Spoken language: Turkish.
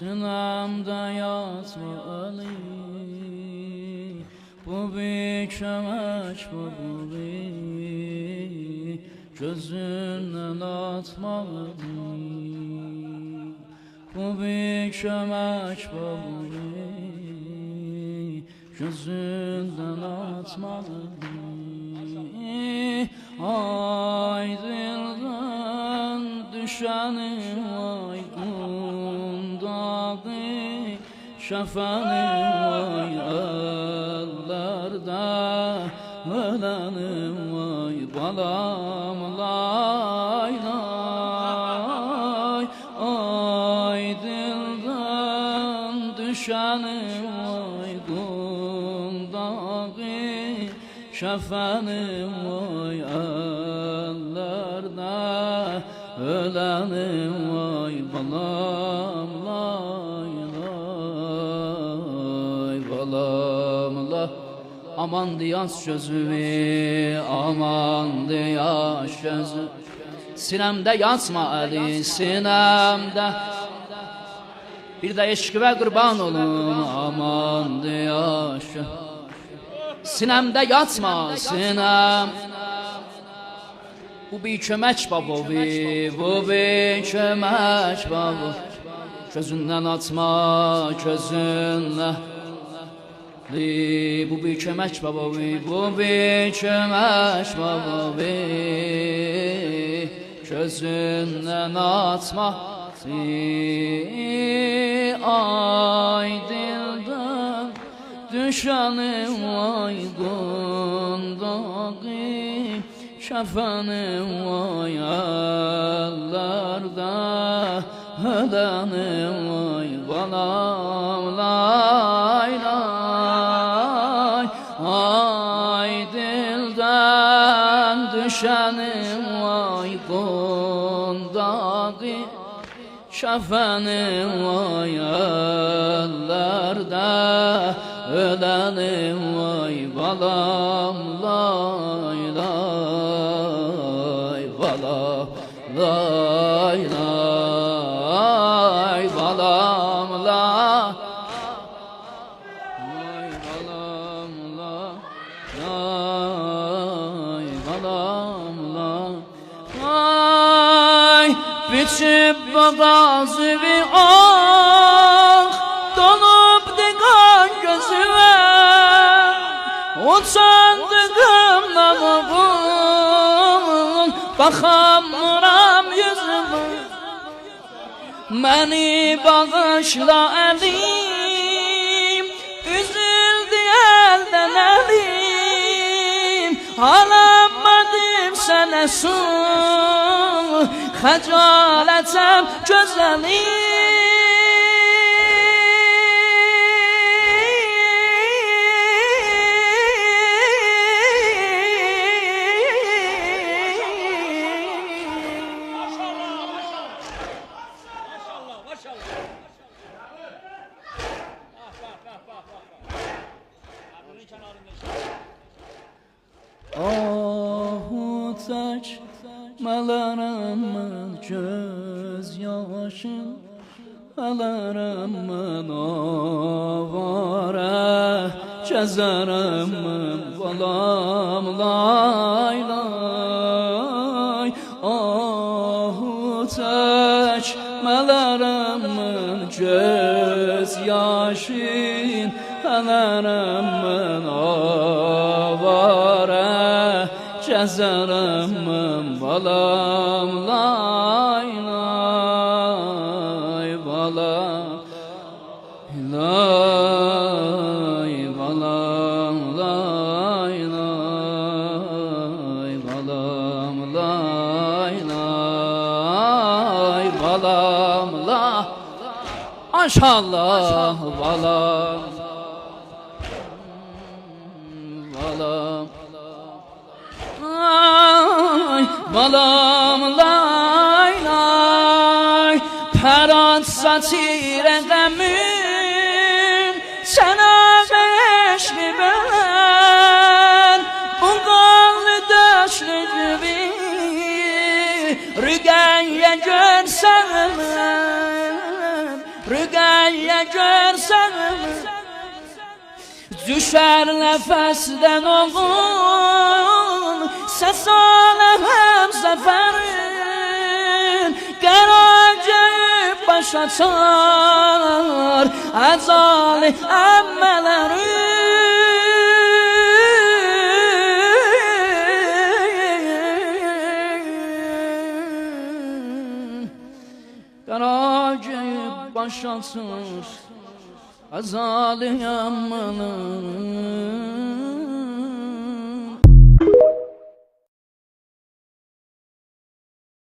Sinemde yatmalı bu bir çömeç babuli, gözünden atmalı bu bir çömeç babuli, gözünden atmalı. Ay dilden düşenim ay kundağı şefenim vay ellerde ölenim vay balam lay lay. Ay dilden düşenim vay kundağı şefenim vay ellerde ölenim vay balam lay lay balam lay. Aman diyaz sözümü, aman diyaz sözü, sinemde yatma Ali sinemde. Bir de eşkıve kurban olun, aman diyaz sözü, sinemde yatma sinem. Bu bir çömeç baba, bu bir çömeç baba. Gözünden atma, gözünden. Bu bir çömeç baba, bu bir çömeç baba. Gözünden atma. Ay dilden düşenim vay kundağı şefenim vay ellerde ölenim vay balam lay lay. Ay dilden düşenim vay kundağı şefenim vay ellerde ölenim vay balam lay lay balam lay lay balam lay balam lay balam lay. Biçip babası bir ah dolup dikan gözüme, utandığımdan oğul bakamıram yüzüme. Beni bağışla elim, üzüldü elden elim. Alamadım sana su, xəcalətəm gözəlim. Ahu çəkmələrimin göz yaşın, ələrimin avara gəzərimin balam lay lay. Ahu çəkmələrimin göz yaşın, əlerimin avara gəzərimin balam lay lay balam lay balam lay lay balam lay lay balam lay. Maşallah balam balam ay balam lay lay. Pərat satirə qəmin sənə beşli ben, bu qanlı döşlü gibi rügəyə görsən Rüqəyyə görsən düşər nəfəsdən oğul, səs aləm həm zəfərin, qəracəyib baş açar əzali əmmələrin. Qəracəyib baş açar əzali əmmələrin.